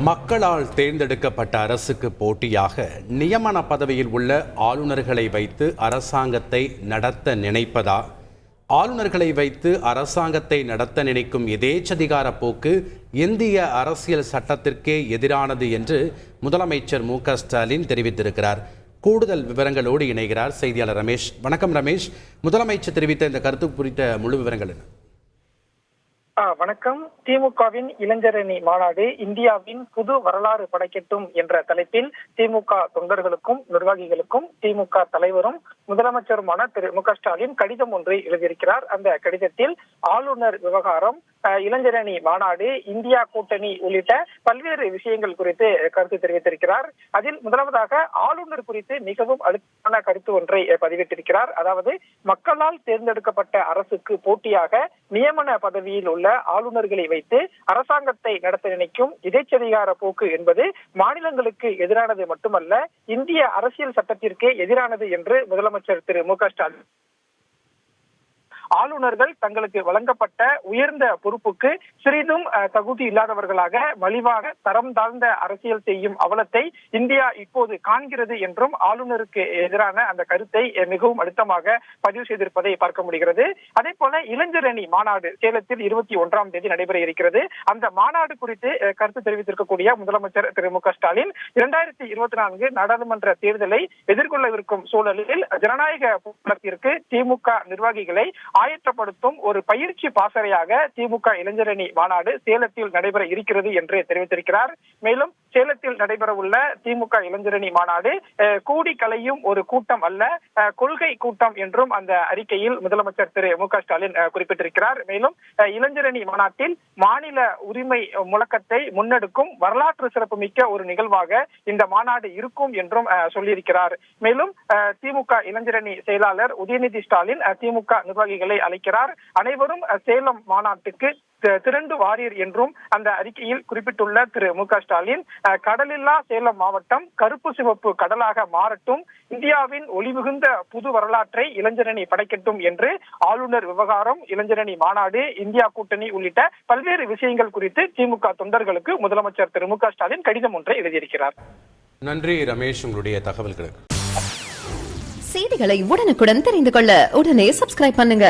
மக்களால் தேர்ந்தெடுக்கப்பட்ட அரசுக்கு போட்டியாக நியமன பதவியில் உள்ள ஆளுநர்களை வைத்து அரசாங்கத்தை நடத்த நினைப்பதா? ஆளுநர்களை வைத்து அரசாங்கத்தை நடத்த நினைக்கும் எதேச்சதிகார போக்கு இந்திய அரசியல் சட்டத்திற்கே எதிரானது என்று முதலமைச்சர் மு.க.ஸ்டாலின் தெரிவித்திருக்கிறார். கூடுதல் விவரங்களோடு இணைகிறார் செய்தியாளர் ரமேஷ். வணக்கம் ரமேஷ். முதலமைச்சர் தெரிவித்த இந்த கருத்து குறித்த முழு விவரங்கள் என்ன? வணக்கம். திமுகவின் இளைஞரணி மாநாடு இந்தியாவின் புது வரலாறு படைக்கட்டும் என்ற தலைப்பில் திமுக தொண்டர்களுக்கும் நிர்வாகிகளுக்கும் திமுக தலைவரும் முதலமைச்சருமான திரு மு.க.ஸ்டாலின் கடிதம் ஒன்றை எழுதியிருக்கிறார். அந்த கடிதத்தில் ஆளுநர் விவகாரம், இளைஞரணி மாநாடு, இந்தியா கூட்டணி உள்ளிட்ட பல்வேறு விஷயங்கள் குறித்து கருத்து தெரிவித்திருக்கிறார். அதில் முதலாவதாக ஆளுநர் குறித்து மிகவும் அழுத்தமான கருத்து ஒன்றை பதிவிட்டிருக்கிறார். அதாவது, மக்களால் தேர்ந்தெடுக்கப்பட்ட அரசுக்கு போட்டியாக நியமன பதவியில் உள்ள ஆளுநர்களை வைத்து அரசாங்கத்தை நடத்த நினைக்கும் எதேச்சதிகார போக்கு என்பது மாநிலங்களுக்கு எதிரானது மட்டுமல்ல, இந்திய அரசியல் சட்டத்திற்கே எதிரானது என்று முதலமைச்சர் திரு மு.க.ஸ்டாலின் ஆளுநர்கள் தங்களுக்கு வழங்கப்பட்ட உயர்ந்த பொறுப்புக்கு சிறிதும் தகுதி இல்லாதவர்களாக மலிவாக தரம் தாழ்ந்த அரசியல் செய்யும் அவலத்தை இந்தியா இப்போது காண்கிறது என்றும் ஆளுநருக்கு எதிரான அந்த கருத்தை மிகவும் அழுத்தமாக பதிவு செய்திருப்பதை பார்க்க முடிகிறது. அதே போல இளைஞரணி மாநாடு சேலத்தில் 21ஆம் தேதி நடைபெற இருக்கிறது. அந்த மாநாடு குறித்து கருத்து தெரிவித்திருக்கக்கூடிய முதலமைச்சர் திரு மு.க.ஸ்டாலின் 2024 நாடாளுமன்ற தேர்தலை எதிர்கொள்ளவிருக்கும் சூழலில் ஜனநாயக போராட்டத்திற்கு திமுக நிர்வாகிகளை ஆயத்தப்படுத்தும் ஒரு பயிற்சி பாசறையாக திமுக இளைஞரணி மாநாடு சேலத்தில் நடைபெற இருக்கிறது என்று தெரிவித்திருக்கிறார். மேலும் சேலத்தில் நடைபெற உள்ள திமுக இளைஞரணி மாநாடு கூடி கலையும் ஒரு கூட்டம் அல்ல, கொள்கை கூட்டம் என்றும் அந்த அறிக்கையில் முதலமைச்சர் திரு மு.க.ஸ்டாலின் குறிப்பிட்டிருக்கிறார். மேலும் இளைஞரணி மாநாட்டில் மாநில உரிமை முழக்கத்தை முன்னெடுக்கும் வரலாற்று சிறப்புமிக்க ஒரு நிகழ்வாக இந்த மாநாடு இருக்கும் என்றும் சொல்லியிருக்கிறார். மேலும் திமுக இளைஞரணி செயலாளர் உதயநிதி ஸ்டாலின் திமுக நிர்வாகிகளை அழைக்கிறார். அனைவரும் சேலம் மாநாட்டுக்கு திரண்டு வாரீர் என்றும் அந்த அறிக்கையில் குறிப்பிட்டுள்ள திரு மு.க.ஸ்டாலின், கடலில்லா சேலம் மாவட்டம் கருப்பு சிவப்பு கடலாக மாறட்டும், இந்தியாவின் ஒளிமிகுந்த புது வரலாற்றை இளைஞரணி படைக்கட்டும் என்று ஆளுநர் விவகாரம், இளைஞரணி மாநாடு, இந்தியா கூட்டணி உள்ளிட்ட பல்வேறு விஷயங்கள் குறித்து திமுக தொண்டர்களுக்கு முதலமைச்சர் திரு மு.க.ஸ்டாலின் கடிதம் ஒன்றை எழுதியிருக்கிறார். நன்றி ரமேஷ், உங்களுடைய தகவல்களுக்கு. செய்திகளை உடனுக்குடன் தெரிந்து கொள்ள உடனே சப்ஸ்கிரைப் பண்ணுங்க.